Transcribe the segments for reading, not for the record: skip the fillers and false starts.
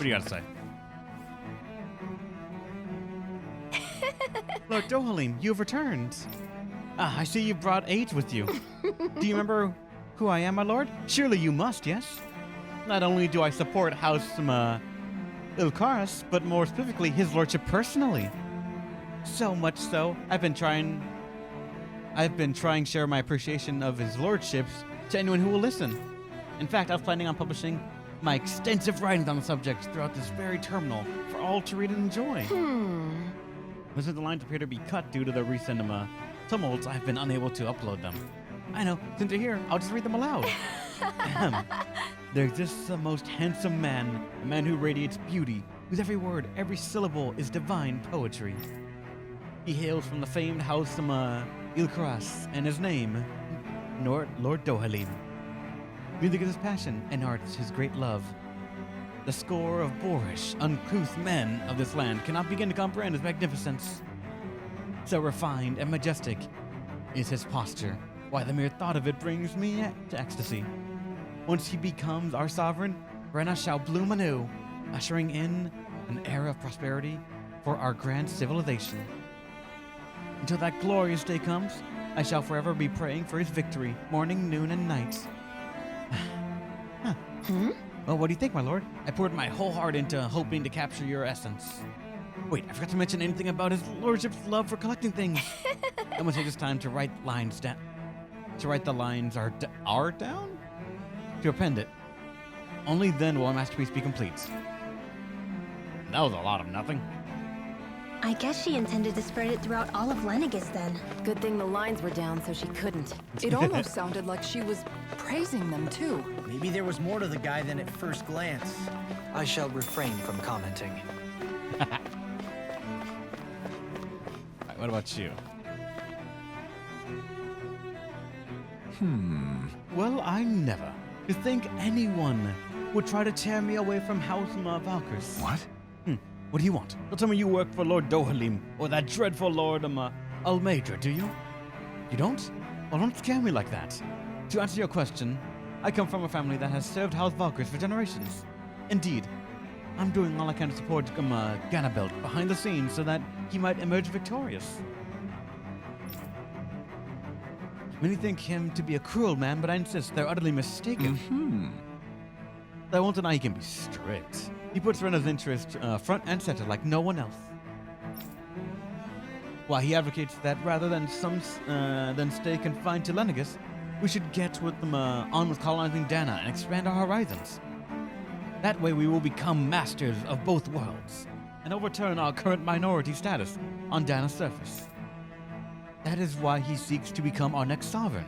do you got to say? Lord Dohalim, you've returned. Ah, I see you brought age with you. Do you remember who I am, my lord? Surely you must, yes? Not only do I support House Ilkaris, but more specifically his lordship personally. So much so, I've been trying to share my appreciation of his lordships to anyone who will listen. In fact, I was planning on publishing my extensive writings on the subject throughout this very terminal for all to read and enjoy. But since the lines appear to be cut due to the recent tumults, I've been unable to upload them. I know, since you're here, I'll just read them aloud. Ahem. There exists the most handsome man, a man who radiates beauty, whose every word, every syllable is divine poetry. He hails from the famed house Ilkaras, and his name, Lord Dohalim. Music is his passion, and art is his great love. The score of boorish, uncouth men of this land cannot begin to comprehend his magnificence. So refined and majestic is his posture, why the mere thought of it brings me to ecstasy. Once he becomes our sovereign, Rena shall bloom anew, ushering in an era of prosperity for our grand civilization. Until that glorious day comes, I shall forever be praying for his victory, morning, noon, and night. Well, what do you think, my lord? I poured my whole heart into hoping to capture your essence. Wait, I forgot to mention anything about his lordship's love for collecting things. I'm gonna take this time to write lines down. To write the lines are down? To append it. Only then will a masterpiece be complete. That was a lot of nothing. I guess she intended to spread it throughout all of Lenegis then. Good thing the lines were down so she couldn't. It almost sounded like she was praising them too. Maybe there was more to the guy than at first glance. I shall refrain from commenting. Alright, what about you? Well, I never. To think anyone would try to tear me away from House Valkyr's. What? What do you want? Don't tell me you work for Lord Dohalim or that dreadful Lord Almedra, do you? You don't? Well, don't scare me like that. To answer your question, I come from a family that has served House Valkyr's for generations. Indeed, I'm doing all I can to support Ganabelt behind the scenes so that he might emerge victorious. Many think him to be a cruel man, but I insist they're utterly mistaken. I won't deny he can be strict. He puts Rena's interest front and center like no one else. While he advocates that rather than stay confined to Lenegis, we should get with them on with colonizing Dana and expand our horizons. That way we will become masters of both worlds and overturn our current minority status on Dana's surface. That is why he seeks to become our next sovereign.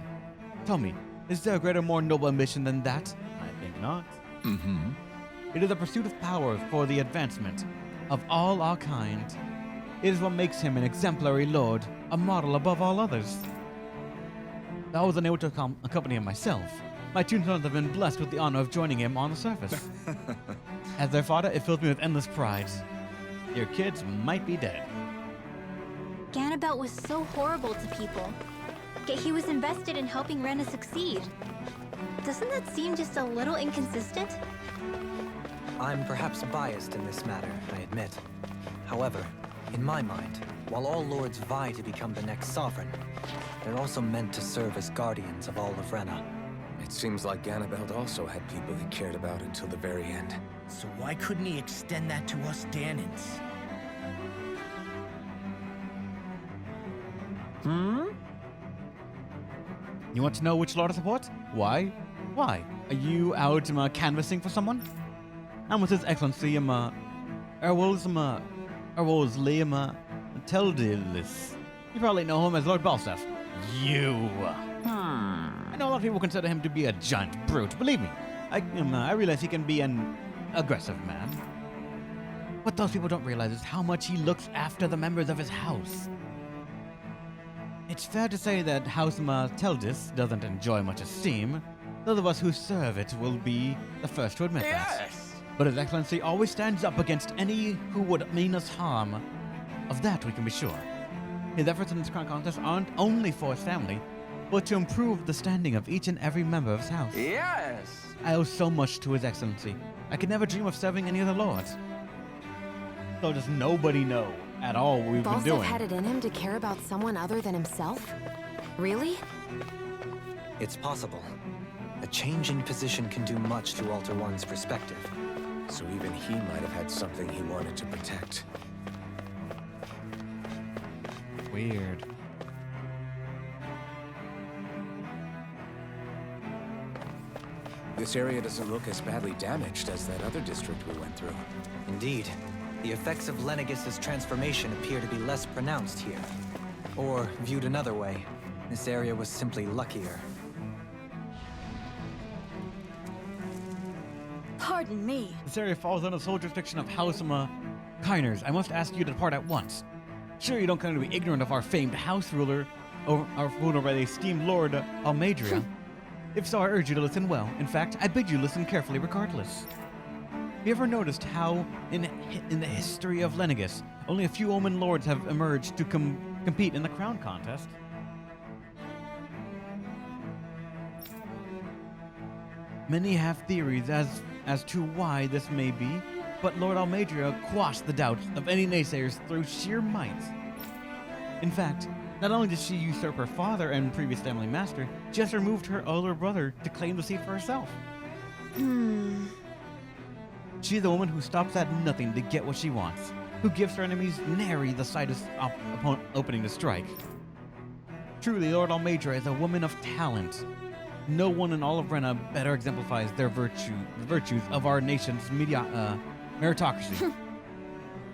Tell me, is there a greater, more noble ambition than that? I think not. It is the pursuit of power for the advancement of all our kind. It is what makes him an exemplary lord, a model above all others. I was unable to accompany him myself. My two sons have been blessed with the honor of joining him on the surface. As their father, it fills me with endless pride. Your kids might be dead. Ganabelt was so horrible to people, yet he was invested in helping Rena succeed. Doesn't that seem just a little inconsistent? I'm perhaps biased in this matter, I admit. However, in my mind, while all lords vie to become the next sovereign, they're also meant to serve as guardians of all of Rena. It seems like Ganabelt also had people he cared about until the very end. So why couldn't he extend that to us Danans? You want to know which lord I support? Why? Why? Are you out canvassing for someone? I'm with His Excellency Erwols Liam Teldilis. You probably know him as Lord Balsef. You. I know a lot of people consider him to be a giant brute. Believe me, I realize he can be an aggressive man. What those people don't realize is how much he looks after the members of his house. It's fair to say that House Teldis doesn't enjoy much esteem. Those of us who serve it will be the first to admit that. But His Excellency always stands up against any who would mean us harm. Of that we can be sure. His efforts in this crown contest aren't only for his family, but to improve the standing of each and every member of his house. Yes! I owe so much to His Excellency. I could never dream of serving any other lords. So does nobody know at all what we've been Balseph doing? had it in him to care about someone other than himself? Really? It's possible. A change in position can do much to alter one's perspective. So even he might have had something he wanted to protect. Weird. This area doesn't look as badly damaged as that other district we went through. Indeed, the effects of Lenegis' transformation appear to be less pronounced here. Or, viewed another way, this area was simply luckier. Pardon me. This area falls under the sole jurisdiction of House Kyners. I must ask you to depart at once. Sure, you don't claim to be ignorant of our famed house ruler, or our ruler by the esteemed Lord Almadria. If so, I urge you to listen well. In fact, I bid you listen carefully regardless. Have you ever noticed how, in the history of Lenegis, only a few Omen lords have emerged to compete in the crown contest? Many have theories as to why this may be, but Lord Almadria quashed the doubts of any naysayers through sheer might. In fact, not only did she usurp her father and previous family master, she has removed her older brother to claim the seat for herself. She's the woman who stops at nothing to get what she wants, who gives her enemies nary the slightest opening to strike. Truly, Lord Almadria is a woman of talent. No one in all of Rena better exemplifies the virtues of our nation's meritocracy.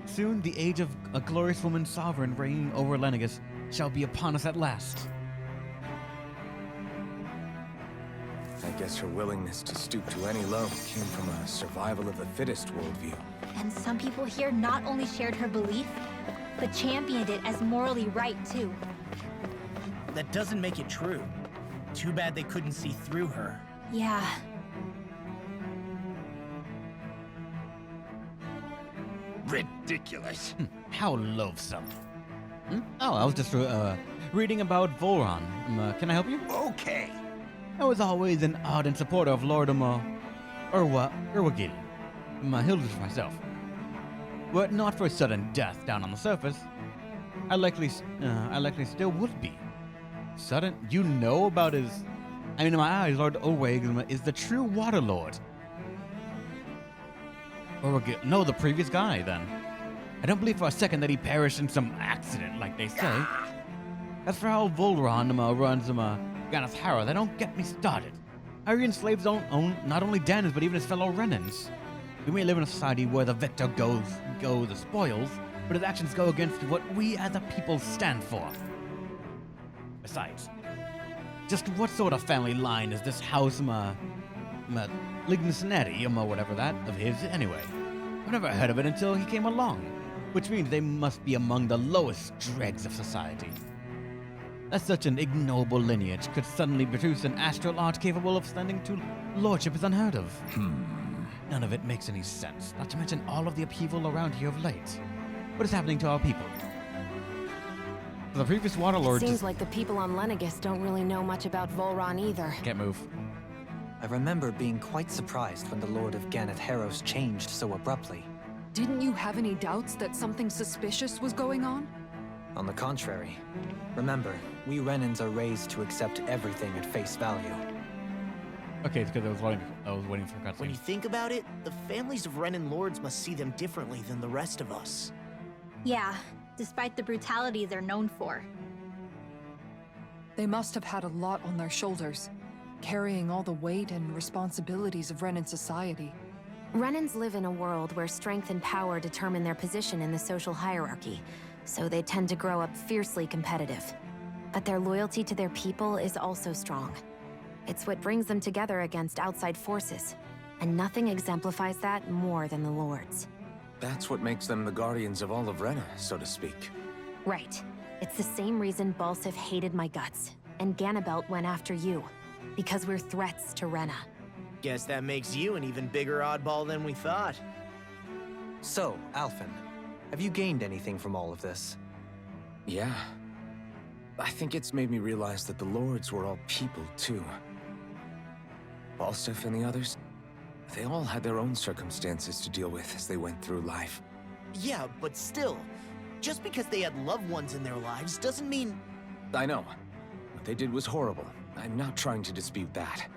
Soon, the age of a glorious woman sovereign reigning over Lenegis shall be upon us at last. I guess her willingness to stoop to any low came from a survival of the fittest worldview. And some people here not only shared her belief, but championed it as morally right too. That doesn't make it true. Too bad they couldn't see through her. Yeah. Ridiculous. How loathsome. Oh, I was just reading about Volron. Can I help you? Okay. I was always an ardent supporter of Lord Urwagil, Hildreth myself. Were it not for his sudden death down on the surface, I likely still would be. Sudden? You know about his... I mean, in my eyes, Lord Urwagil is the true Water Lord. Urwagil... No, the previous guy, then. I don't believe for a second that he perished in some accident, like they say. As for how Volron runs Ganeth Harrow, they don't get me started. Aryan slaves don't own not only Danes, but even his fellow Renans. We may live in a society where the victor go the spoils, but his actions go against what we as a people stand for. Besides, just what sort of family line is this house, Lignacinetti, whatever that, of his, anyway? I've never heard of it until he came along, which means they must be among the lowest dregs of society. That such an ignoble lineage could suddenly produce an astral art capable of standing to lordship is unheard of. None of it makes any sense, not to mention all of the upheaval around here of late. What is happening to our people? The previous Waterlord Seems like the people on Lenegis don't really know much about Volron either. Can't move. I remember being quite surprised when the Lord of Ganeth Harrows changed so abruptly. Didn't you have any doubts that something suspicious was going on? On the contrary. Remember, we Renans are raised to accept everything at face value. Okay, it's because I was waiting for a When you cutscene. think about it, the families of Renan lords must see them differently than the rest of us. Yeah, despite the brutality they're known for. They must have had a lot on their shoulders, carrying all the weight and responsibilities of Renan society. Renans live in a world where strength and power determine their position in the social hierarchy, so they tend to grow up fiercely competitive. But their loyalty to their people is also strong. It's what brings them together against outside forces, and nothing exemplifies that more than the Lords. That's what makes them the guardians of all of Rena, so to speak. Right. It's the same reason Balseph hated my guts, and Ganabelt went after you. Because we're threats to Rena. Guess that makes you an even bigger oddball than we thought. So, Alphen, have you gained anything from all of this? Yeah. I think it's made me realize that the Lords were all people, too. Falstafr and the others, they all had their own circumstances to deal with as they went through life. Yeah, but still, just because they had loved ones in their lives doesn't mean... I know. What they did was horrible. I'm not trying to dispute that.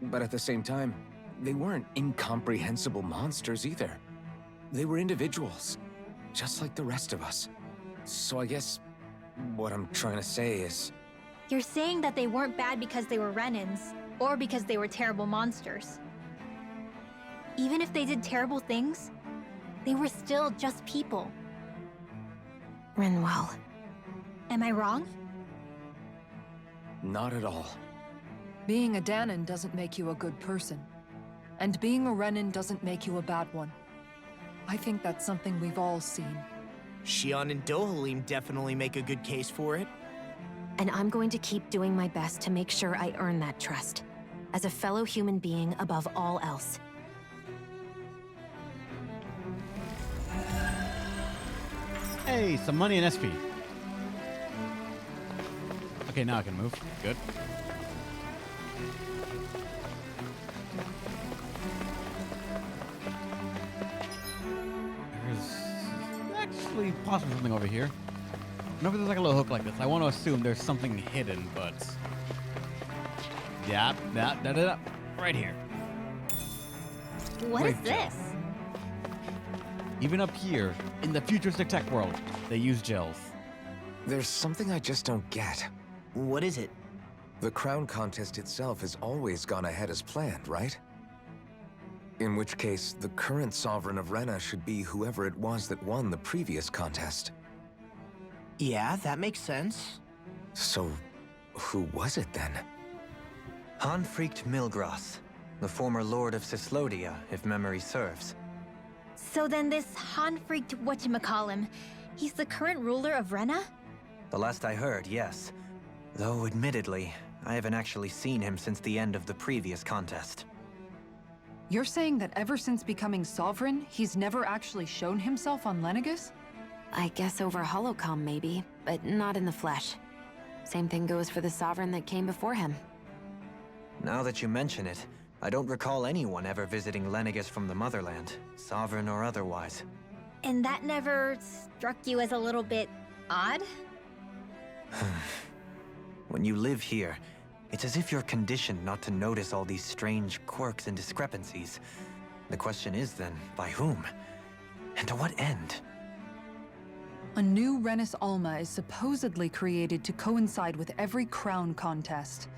But at the same time, they weren't incomprehensible monsters either. They were individuals, just like the rest of us. So I guess what I'm trying to say is... You're saying that they weren't bad because they were Renans, or because they were terrible monsters. Even if they did terrible things, they were still just people. Rinwell. Am I wrong? Not at all. Being a Dahnan doesn't make you a good person. And being a Renan doesn't make you a bad one. I think that's something we've all seen. Xion and Dohalim definitely make a good case for it. And I'm going to keep doing my best to make sure I earn that trust. As a fellow human being above all else. Hey, some money and SP. Okay, now I can move. Good. There's actually possibly something over here. Whenever there's like a little hook like this, I want to assume there's something hidden, but... Yeah, right here. What is Great job. this? Even up here, in the futuristic tech world, they use gels. There's something I just don't get. What is it? The crown contest itself has always gone ahead as planned, right? In which case, the current Sovereign of Rena should be whoever it was that won the previous contest. Yeah, that makes sense. So, who was it then? Hanfrikt Milgras, the former Lord of Cyslodia, if memory serves. So then this Hanfrikt whatchamacallem, he's the current ruler of Rena? The last I heard, yes. Though, admittedly, I haven't actually seen him since the end of the previous contest. You're saying that ever since becoming Sovereign, he's never actually shown himself on Lenegis? I guess over Holocom maybe, but not in the flesh. Same thing goes for the Sovereign that came before him. Now that you mention it, I don't recall anyone ever visiting Lenegis from the motherland, Sovereign or otherwise. And that never struck you as a little bit odd? When you live here, it's as if you're conditioned not to notice all these strange quirks and discrepancies. The question is then, by whom? And to what end? A new Renis Alma is supposedly created to coincide with every crown contest,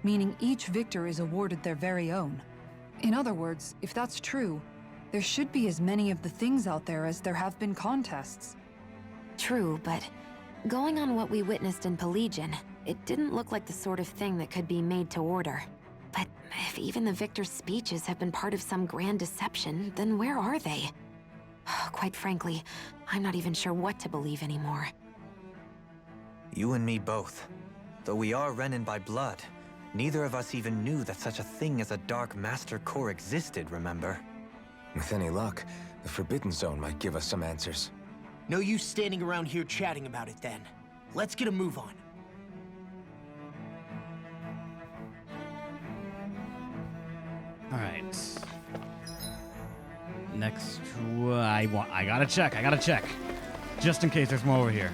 meaning each victor is awarded their very own. In other words, if that's true, there should be as many of the things out there as there have been contests. True, but going on what we witnessed in Pelagian, it didn't look like the sort of thing that could be made to order. But if even the victor's speeches have been part of some grand deception, then where are they? Quite frankly, I'm not even sure what to believe anymore. You and me both. Though we are Renan by blood, neither of us even knew that such a thing as a Dark Master Core existed, remember? With any luck, the Forbidden Zone might give us some answers. No use standing around here chatting about it then. Let's get a move on. All right. Next, I gotta check. Just in case there's more over here.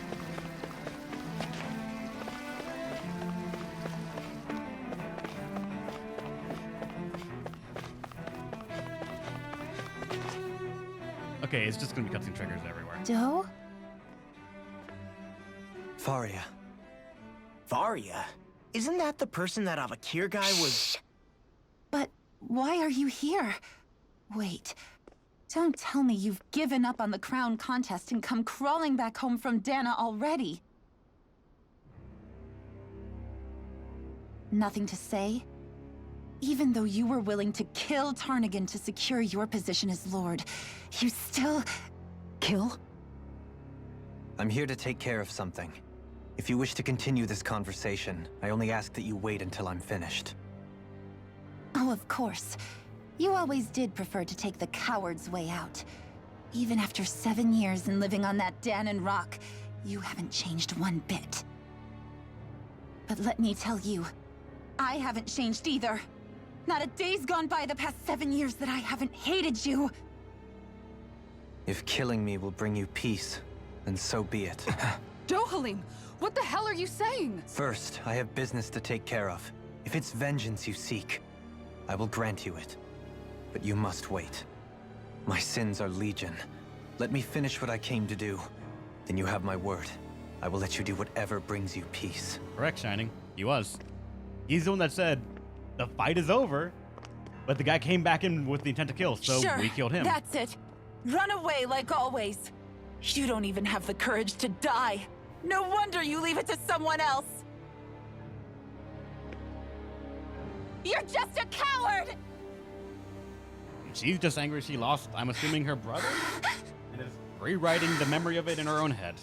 Okay, it's just gonna be cutscene triggers everywhere. Doe? Faria. Varia? Isn't that the person that Avakir guy was... But why are you here? Wait. Don't tell me you've given up on the crown contest and come crawling back home from Dahna already. Nothing to say? Even though you were willing to kill Tarnagin to secure your position as Lord, you still... kill? I'm here to take care of something. If you wish to continue this conversation, I only ask that you wait until I'm finished. Oh, of course. You always did prefer to take the coward's way out. Even after 7 years and living on that Dahnan rock, you haven't changed one bit. But let me tell you, I haven't changed either. Not a day's gone by the past 7 years that I haven't hated you. If killing me will bring you peace, then so be it. Dohalim, what the hell are you saying? First, I have business to take care of. If it's vengeance you seek, I will grant you it. But you must wait. My sins are legion. Let me finish what I came to do. Then you have my word. I will let you do whatever brings you peace. Correct, Shining. He was. He's the one that said, the fight is over, but the guy came back in with the intent to kill, so Sure, we killed him. that's it. Run away like always. You don't even have the courage to die. No wonder you leave it to someone else. You're just a coward! She's just angry she lost, I'm assuming, her brother, and is rewriting the memory of it in her own head.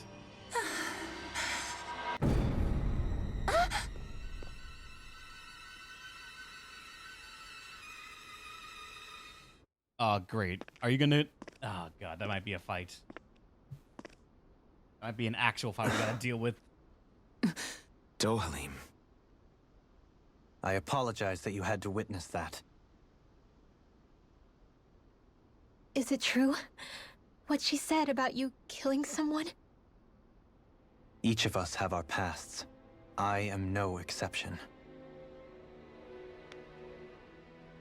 Oh, great. Are you gonna... Oh, God, that might be a fight. Might be an actual fight we gotta deal with. Dohalim. I apologize that you had to witness that. Is it true? What she said about you killing someone? Each of us have our pasts. I am no exception.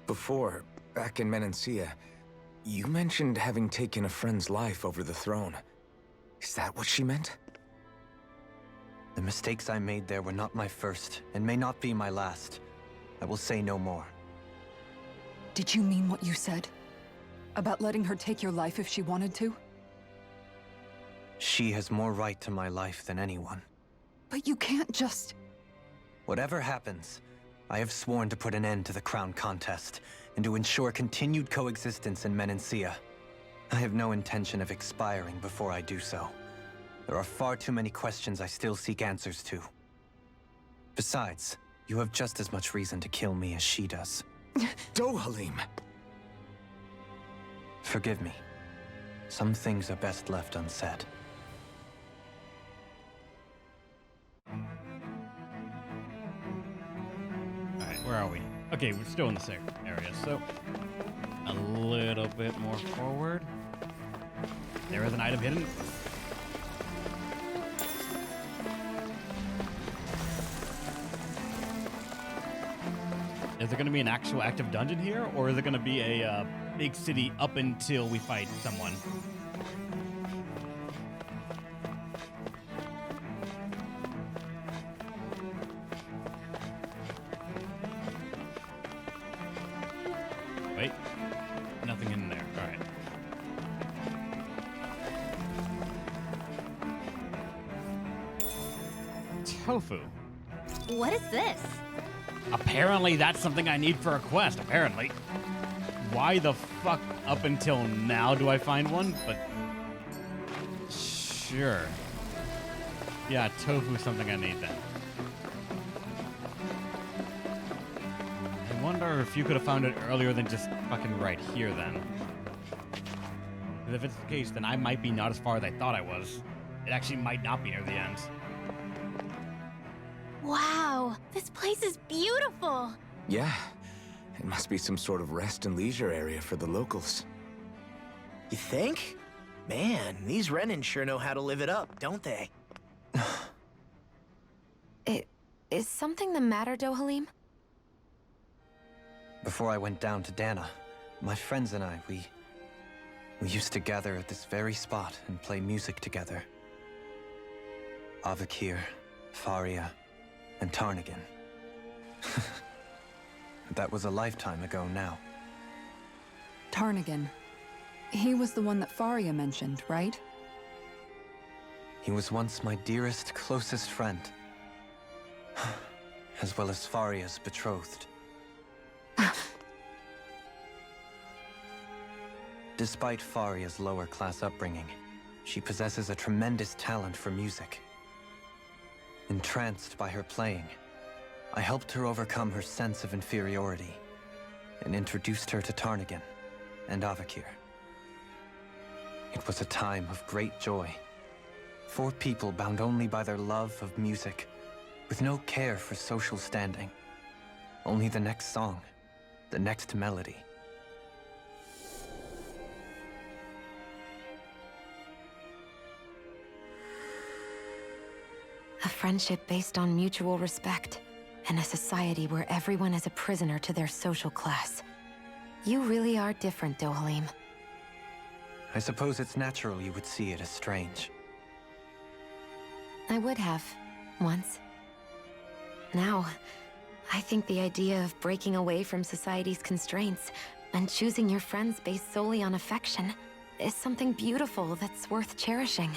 Before, back in Menancia, you mentioned having taken a friend's life over the throne. Is that what she meant? The mistakes I made there were not my first, and may not be my last. I will say no more. Did you mean what you said? About letting her take your life if she wanted to? She has more right to my life than anyone. But you can't just... Whatever happens, I have sworn to put an end to the crown contest, and to ensure continued coexistence in Menancia. I have no intention of expiring before I do so. There are far too many questions I still seek answers to. Besides, you have just as much reason to kill me as she does. Dohalim! Forgive me. Some things are best left unsaid. Alright, where are we? Okay, we're still in the same area, so... A little bit more forward. There is an item hidden. Is it going to be an actual active dungeon here, or is it going to be a big city up until we fight someone? Wait, nothing in there. All right. Tofu. What is this? Apparently that's something I need for a quest, apparently. Why the fuck up until now do I find one? But sure. Yeah, tofu is something I need then. I wonder if you could have found it earlier than just fucking right here then. Because if it's the case, then I might be not as far as I thought I was. It actually might not be near the end. Wow, this place is beautiful. Yeah. It must be some sort of rest and leisure area for the locals. You think? Man, these Renans sure know how to live it up, don't they? Is something the matter, Dohalim? Before I went down to Dana, my friends and I, we used to gather at this very spot and play music together. Avakir, Faria, and Tarnigan. That was a lifetime ago now. Tarnigan. He was the one that Faria mentioned, right? He was once my dearest, closest friend. As well as Faria's betrothed. Despite Faria's lower-class upbringing, she possesses a tremendous talent for music. Entranced by her playing, I helped her overcome her sense of inferiority and introduced her to Tarnigan and Avakir. It was a time of great joy. 4 people bound only by their love of music, with no care for social standing. Only the next song, the next melody. A friendship based on mutual respect, and a society where everyone is a prisoner to their social class. You really are different, Dohalim. I suppose it's natural you would see it as strange. I would have, once. Now, I think the idea of breaking away from society's constraints and choosing your friends based solely on affection is something beautiful that's worth cherishing.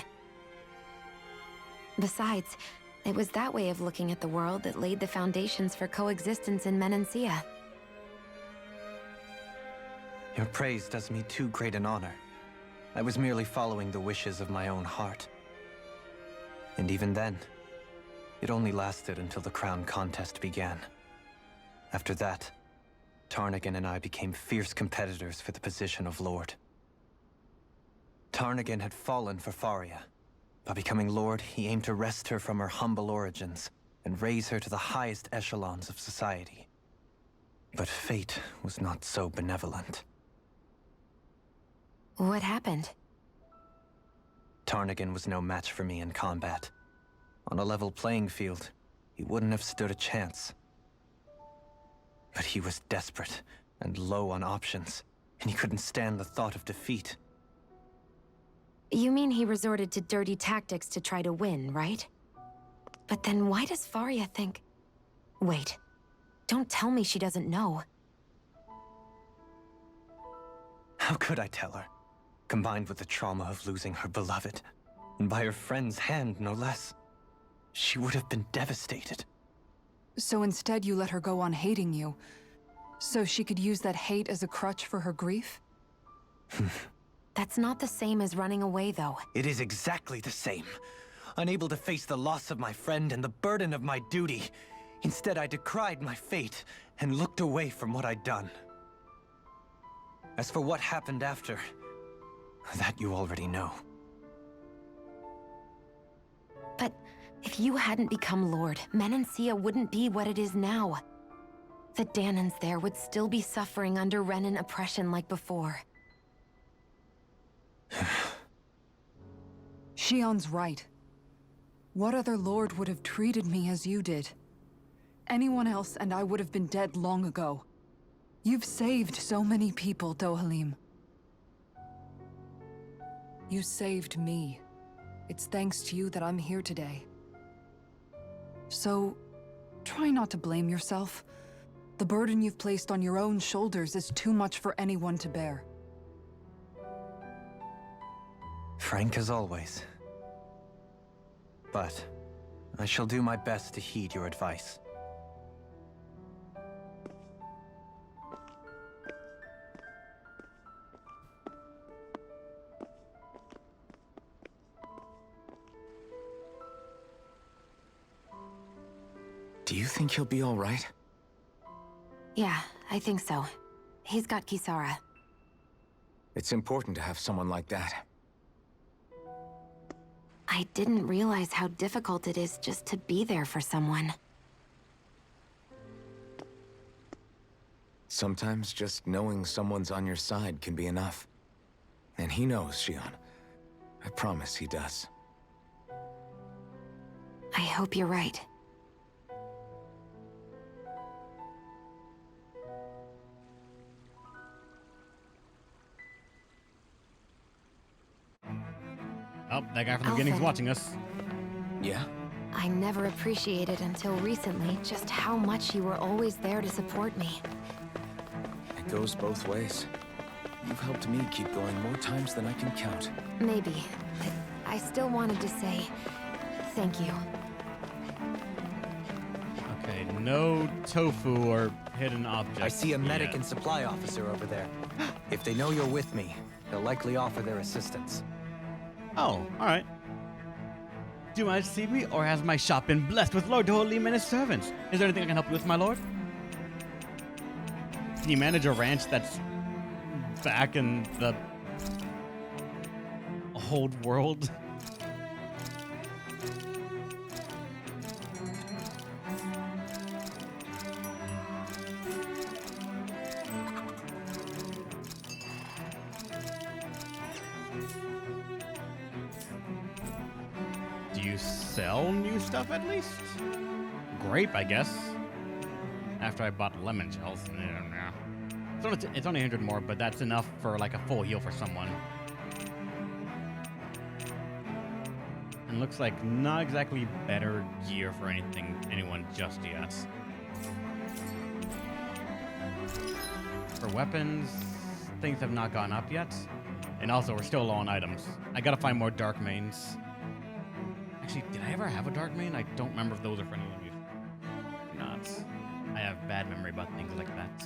Besides, it was that way of looking at the world that laid the foundations for coexistence in Menancia. Your praise does me too great an honor. I was merely following the wishes of my own heart. And even then, it only lasted until the crown contest began. After that, Tarnagin and I became fierce competitors for the position of Lord. Tarnagin had fallen for Faria. By becoming Lord, he aimed to wrest her from her humble origins and raise her to the highest echelons of society. But fate was not so benevolent. What happened? Tarnagin was no match for me in combat. On a level playing field, he wouldn't have stood a chance. But he was desperate and low on options, and he couldn't stand the thought of defeat. You mean he resorted to dirty tactics to try to win, right? But then why does Faria think... Wait, don't tell me she doesn't know. How could I tell her? Combined with the trauma of losing her beloved, and by her friend's hand, no less. She would have been devastated. So instead you let her go on hating you, so she could use that hate as a crutch for her grief? That's not the same as running away, though. It is exactly the same. Unable to face the loss of my friend and the burden of my duty. Instead, I decried my fate and looked away from what I'd done. As for what happened after, that you already know. But if you hadn't become Lord, Menancia wouldn't be what it is now. The Dahnans there would still be suffering under Renan oppression like before. Shion's right. What other lord would have treated me as you did? Anyone else and I would have been dead long ago. You've saved so many people, Dohalim. You saved me. It's thanks to you that I'm here today. So, try not to blame yourself. The burden you've placed on your own shoulders is too much for anyone to bear. Frank as always. But I shall do my best to heed your advice. Do you think he'll be all right? Yeah, I think so. He's got Kisara. It's important to have someone like that. I didn't realize how difficult it is just to be there for someone. Sometimes just knowing someone's on your side can be enough. And he knows, Shion. I promise he does. I hope you're right. Oh, that guy from the beginning's Alphen. watching us. Yeah? I never appreciated until recently just how much you were always there to support me. It goes both ways. You've helped me keep going more times than I can count. Maybe, but I still wanted to say thank you. Okay, no tofu or hidden objects. I see a medic yet. and supply officer over there. If they know you're with me, they'll likely offer their assistance. Oh, alright. Do you mind to see me, or has my shop been blessed with Lord Dohalim and his servants? Is there anything I can help you with, my lord? Can you manage a ranch that's back in the old world? sell new stuff at least. Grape, I guess. After I bought lemon shells. It's only 100 more, but that's enough for like a full heal for someone. And looks like not exactly better gear for anyone just yet. For weapons, things have not gone up yet. And also, we're still low on items. I gotta find more dark mains. Actually, did I ever have a dark main? I don't remember if those are for anyone use. Not. I have bad memory about things like that.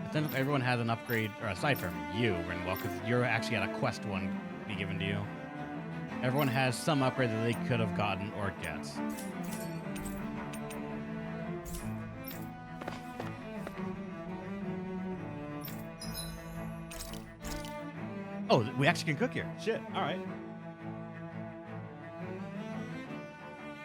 But then everyone has an upgrade, or aside from you, Rinwell, because you're actually at a quest one to be given to you. Everyone has some upgrade that they could have gotten or get. Oh, we actually can cook here. Shit, alright.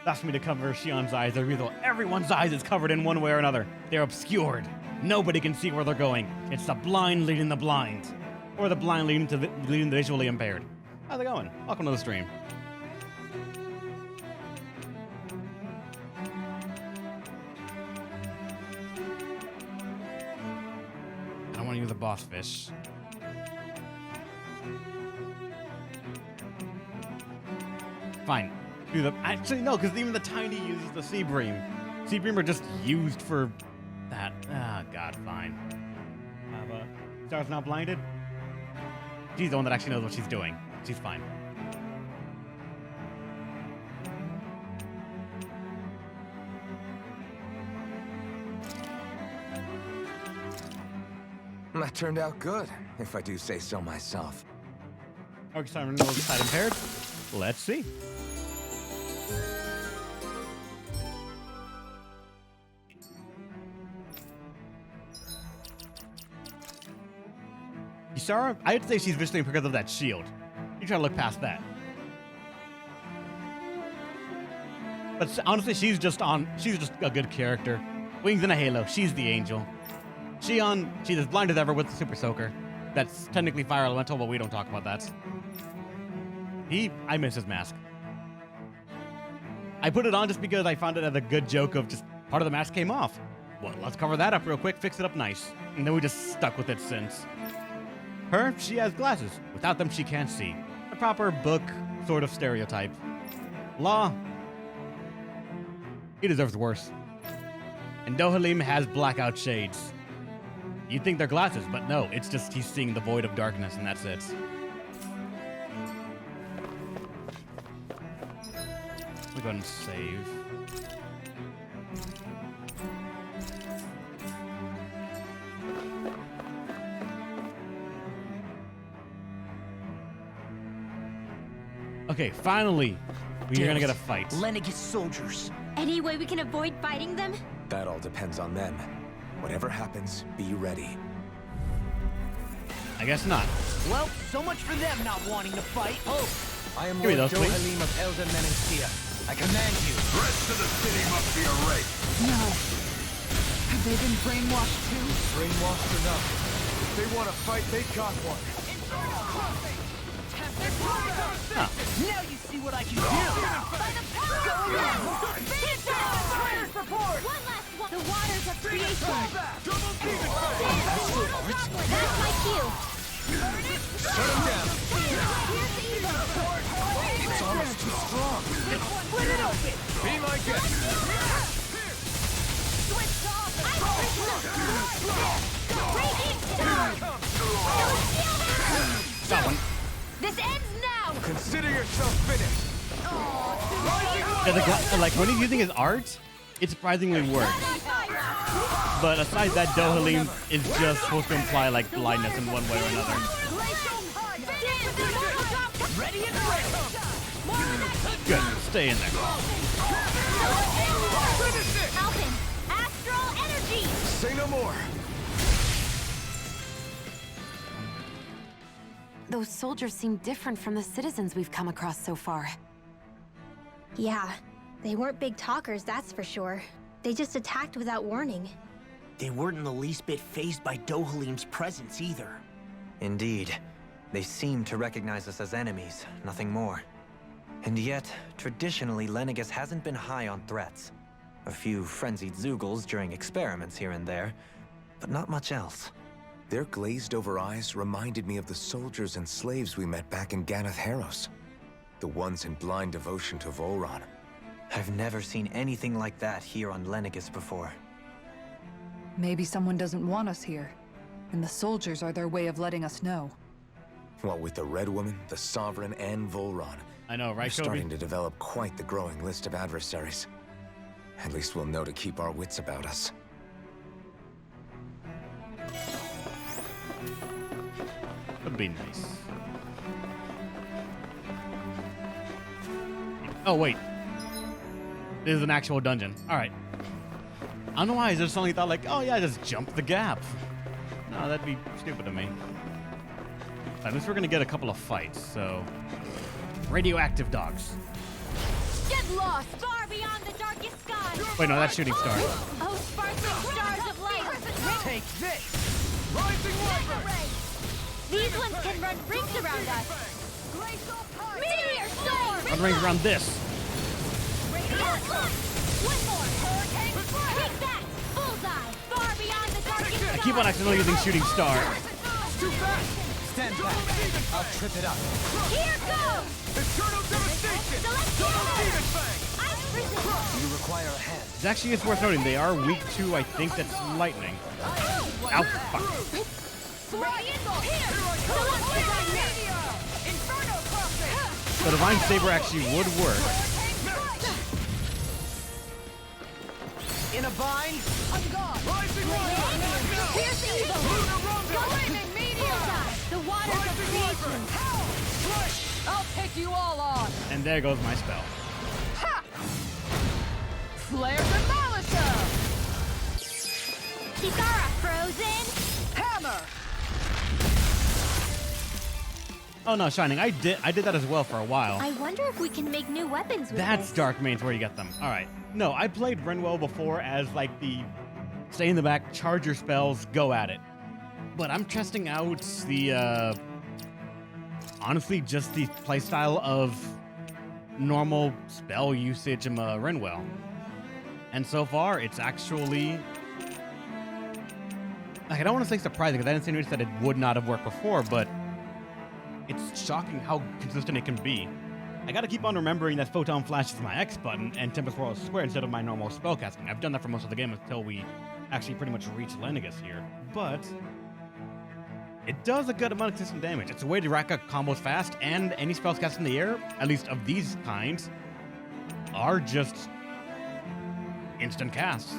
Asked me to cover Shion's eyes. The reveal everyone's eyes is covered in one way or another. They're obscured. Nobody can see where they're going. It's the blind leading the blind. Or the blind leading the visually impaired. How's it going? Welcome to the stream. I don't want to use the boss fish. Fine. Actually, no, because even the tiny uses the sea bream. Sea bream are just used for that. Ah, God, fine. Star's not blinded? She's the one that actually knows what she's doing. She's fine. That turned out good, if I do say so myself. Okay, so I'm going to side impaired. Let's see. Ysara, I'd say she's visually because of that shield. You try to look past that. But honestly, she's just a good character. Wings and a halo. She's the angel. Shion, she's as blind as ever with the Super Soaker. That's technically fire elemental, but we don't talk about that. I miss his mask. I put it on just because I found it as a good joke of just part of the mask came off. Well, let's cover that up real quick, fix it up nice. And then we just stuck with it since. Her, she has glasses. Without them, she can't see. A proper book sort of stereotype. Law, he deserves worse. And Dohalim has blackout shades. You'd think they're glasses, but no, it's just he's seeing the void of darkness, and that's it. Let me go ahead and save. Okay, finally, we're gonna get a fight. Lenegis soldiers. Any way we can avoid fighting them? That all depends on them. Whatever happens, be ready. I guess not. Well, so much for them not wanting to fight. Oh, I am Give me Lord those, please. Dohalim of Elden Menencia. I command you. The rest of the city must be erased. No. Have they been brainwashed too? Brainwashed enough. If they want to fight, they got one. now you see what I can do. By the power of Fire support! One last one! The waters of creation! That's my cue! Shut him down. Here's the evil! It's almost too strong. Split it open. Be my guest. Switch off! I'm Breaking down! Stop one. This ends now! Consider yourself finished. Like, when he's using his art, it surprisingly works. But aside that, Dohalim is just supposed to imply, like, blindness in one way or another. Ready and ready. Good, stay in there. Alpin, astral energy! Say no more. Those soldiers seem different from the citizens we've come across so far. Yeah, they weren't big talkers, that's for sure. They just attacked without warning. They weren't in the least bit fazed by Dohalim's presence either. Indeed. They seem to recognize us as enemies, nothing more. And yet, traditionally, Lenegis hasn't been high on threats. A few frenzied Zeugles during experiments here and there, but not much else. Their glazed-over eyes reminded me of the soldiers and slaves we met back in Ganath Haros. The ones in blind devotion to Volron. I've never seen anything like that here on Lenegis before. Maybe someone doesn't want us here, and the soldiers are their way of letting us know. What with the Red Woman, the Sovereign, and Volron, I know, we're right, Kobe? starting to develop quite the growing list of adversaries. At least we'll know to keep our wits about us. Would be nice. Oh, wait. This is an actual dungeon. Alright. I don't know why I just suddenly thought like, oh yeah, just jump the gap. No, that'd be stupid to me. At least we're gonna get a couple of fights, so... Radioactive dogs. Get lost far beyond the darkest sky. Wait, no, that's shooting star. Oh, sparkling stars of light. Take this! Rising Wyvern! These ones can run rings around us. Meteor storm. Run rings around this. One more. Take that. Bullseye. Far beyond the darkest sky. I keep on accidentally using shooting star. Too fast! Stand back! I'll trip it up. Here goes. Eternal devastation! Double Demon Fang! You require a hand. It's actually, it's worth noting, they are weak to, I think that's lightning. Ow, fuck. The Divine Saber actually would work. In a bind? I'm gone! Rising Wyvern! Pierce evil. Flaming Meteor! The waters of creation. I'll take you all on! And there goes my spell. Flare Demolisher! Kitara frozen. Hammer! Oh no, Shining, I did that as well for a while. I wonder if we can make new weapons with That's this. Dark Main's where you get them. Alright. No, I played Renwell before as like the stay in the back, charge your spells, go at it. But I'm testing out the honestly just the playstyle of normal spell usage in Renwell. And so far it's actually like I don't want to say surprising because I didn't say that it would not have worked before, but it's shocking how consistent it can be. I gotta keep on remembering that Photon Flash is my X button and Tempest Royal is square instead of my normal spellcasting. I've done that for most of the game until we actually pretty much reach Lenegis here. But it does a good amount of consistent damage. It's a way to rack up combos fast, and any spells cast in the air, at least of these kinds, are just instant casts.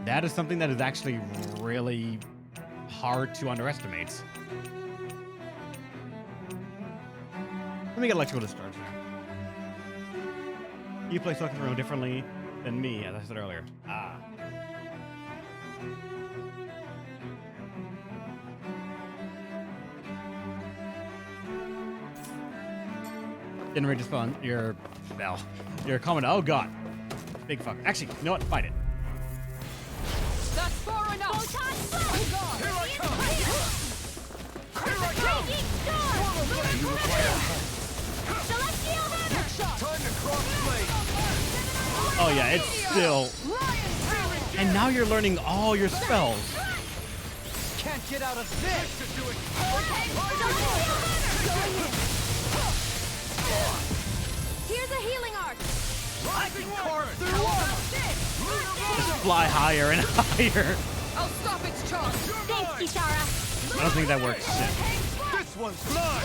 That is something that is actually really hard to underestimate. Let me get Electrical Discharge here. You play Socket Room differently than me, as I said earlier. Ah. Didn't read your spell, your spell. Your comment. Oh god. Big fuck. Actually, you know what? Fight it. That's far enough! I'm gone. Here I come! Here I come! You require Celestial Hammer. Time to cross blade! Oh yeah, it's still. And now you're learning all your spells. Can't get out of this! To do it! Here's a healing arc. I can carve through armor! Just fly higher and higher. I'll stop its charge! Thanks, Kitara. I don't think that works. Shit. This one's mine!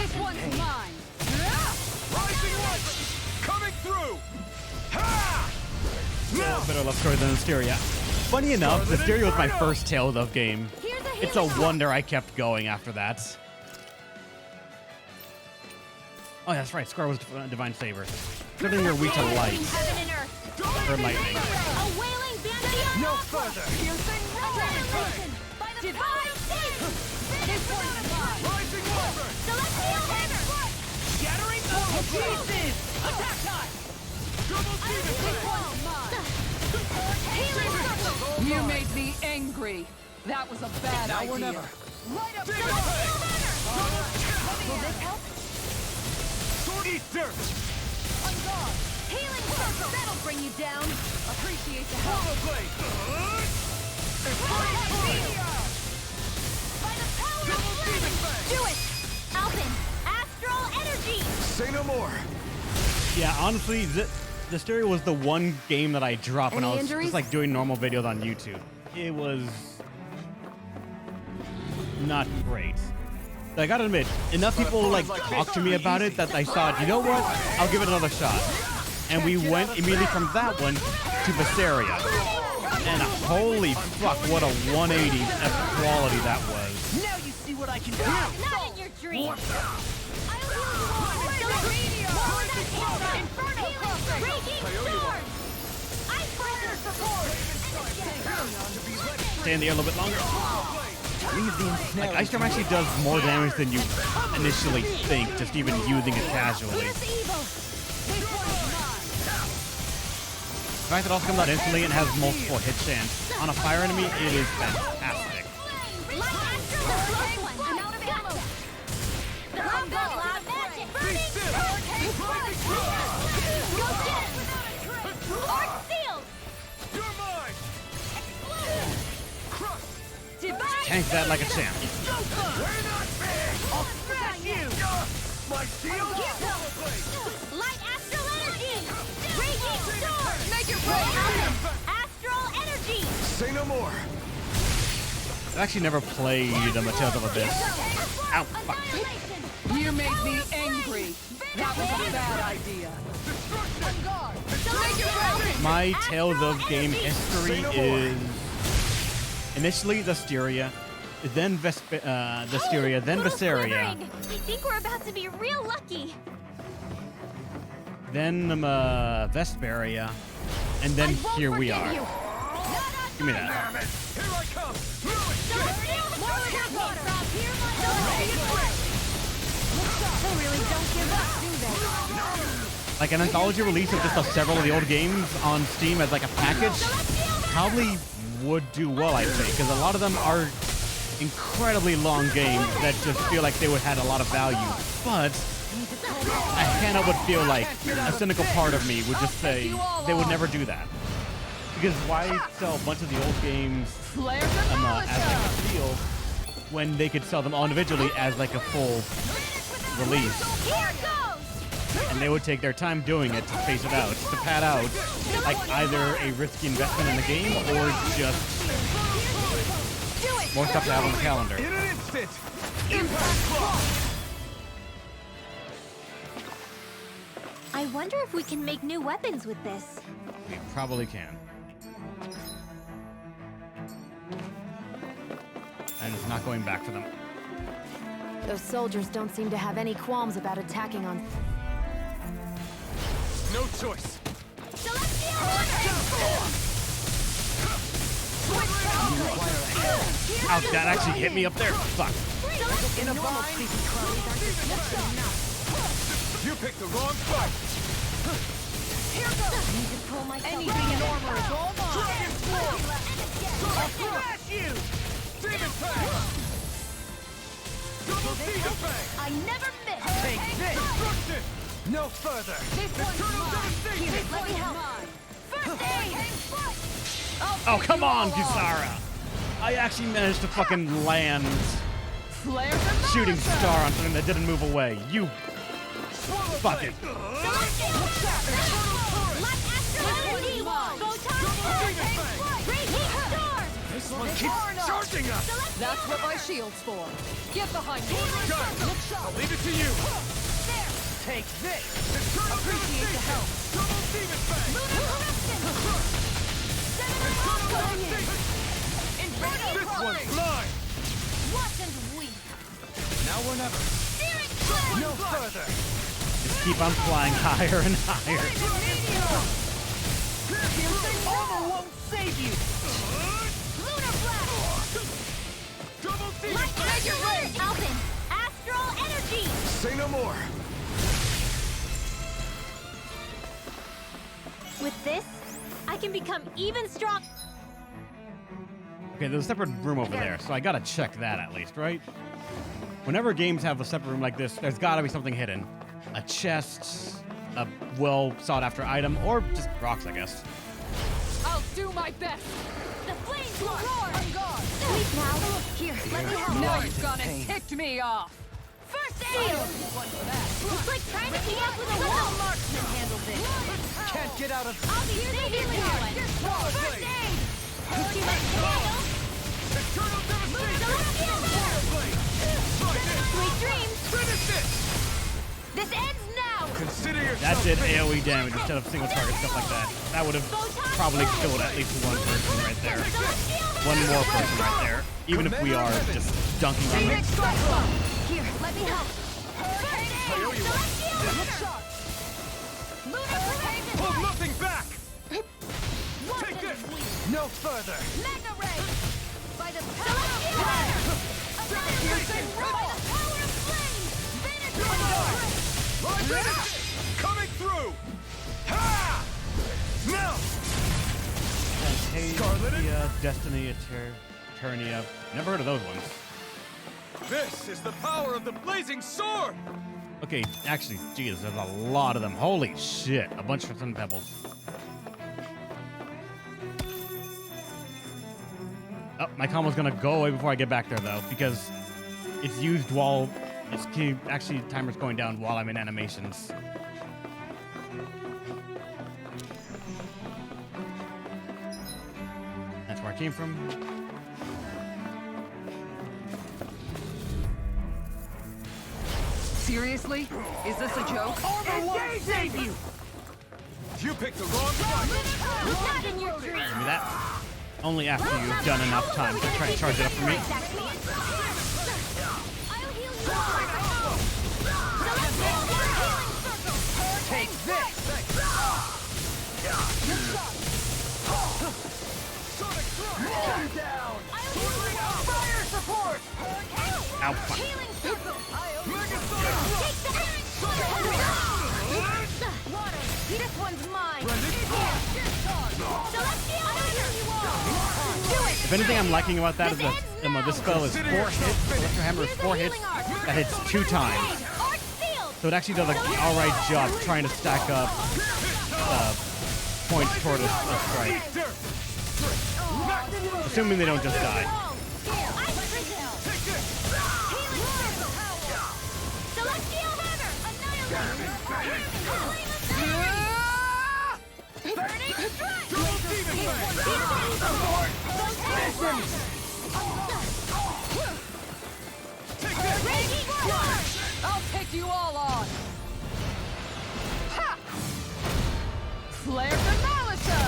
This one's mine! Rising Wyvern! Coming through! Ha! A better love story than Asteria. Funny enough, Asteria was my first Tales of game. Here's a It's a healing arc. wonder I kept going after that. Oh, yeah, that's right. Square was Divine Saber. Considering you're weak to light Heaven and earth. or lightning. A wailing bandit. No further! Annihilation by the Divine Saber. This one's mine. Rising Wyvern! Celestial Hammer. Shattering the pieces! Attack time! Double Demon Fang! Healing circle. You made me angry. That was a bad Now idea. or never. Light up. Demon Fang! Will this help? Sword Eat dirt! On guard! Healing circle! That'll bring you down! Appreciate the help! Hollow blade! By the power of flame! Do it! Alpin, astral energy! Say no more! Yeah, honestly, the stereo was the one game that I dropped when Any I was injuries? just like doing normal videos on YouTube. It was not great. I gotta admit, enough people like talked to me about it that I thought, you know what? I'll give it another shot. And we went immediately from that one to Visceria. And holy fuck, what a 180 of quality that was. Now you see what I can do! Not in your dreams! Stay in the air a little bit longer. Like, Ice Storm actually does more damage than you initially think, just even using it casually. The fact that it also comes out instantly and has multiple hit chance on a fire enemy, it is fantastic. Tank that like a champ. I'll smash you! My shield! Light astral energy! Raging storm! Make it rain! Astral energy! Say no more! I've actually never played Tales of Abyss. Ow, fuck. You made me angry! That was a bad idea! On guard! Make it rain! My Tales of game history is initially Zestiria, then Zestiria, then Visceria, I think we're about to be real lucky. then Vesperia, and then here we are. Give me that. Here I come! They really don't give up, do they? Like an anthology release of just several of the old games on Steam as like a package probably would do well, I'd say, because a lot of them are incredibly long games that just feel like they would have had a lot of value. But I kind of would feel like a cynical part of me would just say they would never do that. Because why sell a bunch of the old games as like a deal when they could sell them all individually as like a full release? Here goes! And they would take their time doing it to space it out, to pad out like either a risky investment in the game or just more stuff to have on the calendar. In an instant! Impact block! I wonder if we can make new weapons with this. We probably can. And it's not going back for them. Those soldiers don't seem to have any qualms about attacking on... No choice! Ouch, that actually hit me up there. Fuck. In a bind! You picked the wrong fight! Anything in armor is all mine! I'll smash you! Demon Fang! Double Demon Fang! I never miss! Take this! Destruction! No further! This one's Eternal mine! devastation! Here, let me help! First aid! Oh, come on, Kisara. I actually managed to fucking land Flare the shooting star on something that didn't move away. You fuck it. This one keeps charging us! That's what my shield's for. Get behind me! Done! I'll leave it to you! Take this! Eternal Appreciate the help. Double Demon Fang! This one's mine! Wasn't weak. Now or never. No further! Just keep on flying higher and higher. Armor won't save you! Double Demon Fang! Alpin, astral energy! Say no more! With this, I can become even strong. Okay, there's a separate room over there, so I gotta check that at least, right? Whenever games have a separate room like this, there's gotta be something hidden. a chest, a well sought after item, or just rocks, I guess. I'll do my best. The flames will roar! On guard. Wait now. Here, let me help. Now you've gone and ticked me off. First aid! It's like trying to keep up with a wall. Marksman handles it. Can't get out of... I'll be the healing one. First aid! Too much to handle. Eternal devastation! Sweet dreams. Finish it! This ends now. Consider yourself That did finished. AoE damage instead of single target stuff like that. That would have probably killed at least one person right there. One more person right there. Even if we are just dunking on them. Here, let me help. Hold nothing back! Take this! No further! Mega ray! By the power of fire! Annihilation! By the power of flame! Venetrating! Coming through! Ha! Now! Fantasia, Destiny, Eternia. Never heard of those ones. This is the power of the blazing sword! Okay, actually, geez, there's a lot of them. Holy shit. A bunch of sun pebbles. Oh, my combo's gonna go away before I get back there, though, because it's used while... Actually, timer's going down while I'm in animations. That's where I came from. Seriously? Is this a joke? Armor won't save you! You picked the wrong fight! Not in your dreams! Give me that. Only after you've done enough time to try and charge it up for me. I'll heal you. Take this! Sonic thrust! Down! Fire support! Ow, fuck. Healing circle! Mega Sonic Take the water! This one's mine! Celestial Order! Do it! If anything I'm liking about that is that this spell is 4 hits. Electro Hammer is 4 hits. That hits 2 times. Arc sealed! So it actually does an alright job trying to stack up points toward a strike. Assuming they don't just die. Celestial Hammer! Burning strike! Raging Charge! I'll take you all on. Ha! Flare the Malisa!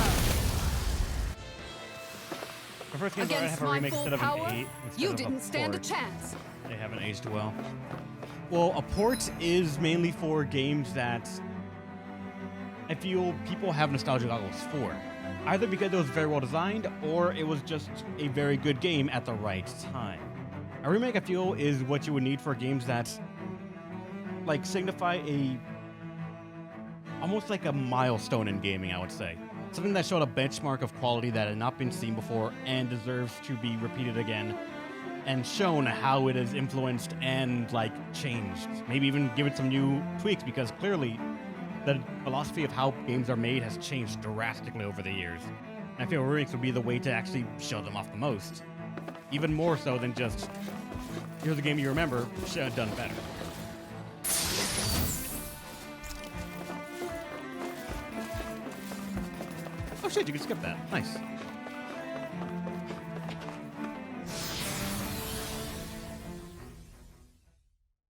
The first games I Against have a my remake full instead of an power, 8. Instead you of a didn't stand a port. chance. They haven't aged well. Well, a port is mainly for games that I feel people have nostalgia goggles for. Either because it was very well designed, or it was just a very good game at the right time. A remake, I feel, is what you would need for games that, like, signify almost like a milestone in gaming, I would say. Something that showed a benchmark of quality that had not been seen before and deserves to be repeated again, and shown how it has influenced and, like, changed. Maybe even give it some new tweaks, because clearly the philosophy of how games are made has changed drastically over the years. And I feel remakes would be the way to actually show them off the most. Even more so than just, here's a game you remember, done better. Oh shit, you can skip that. Nice.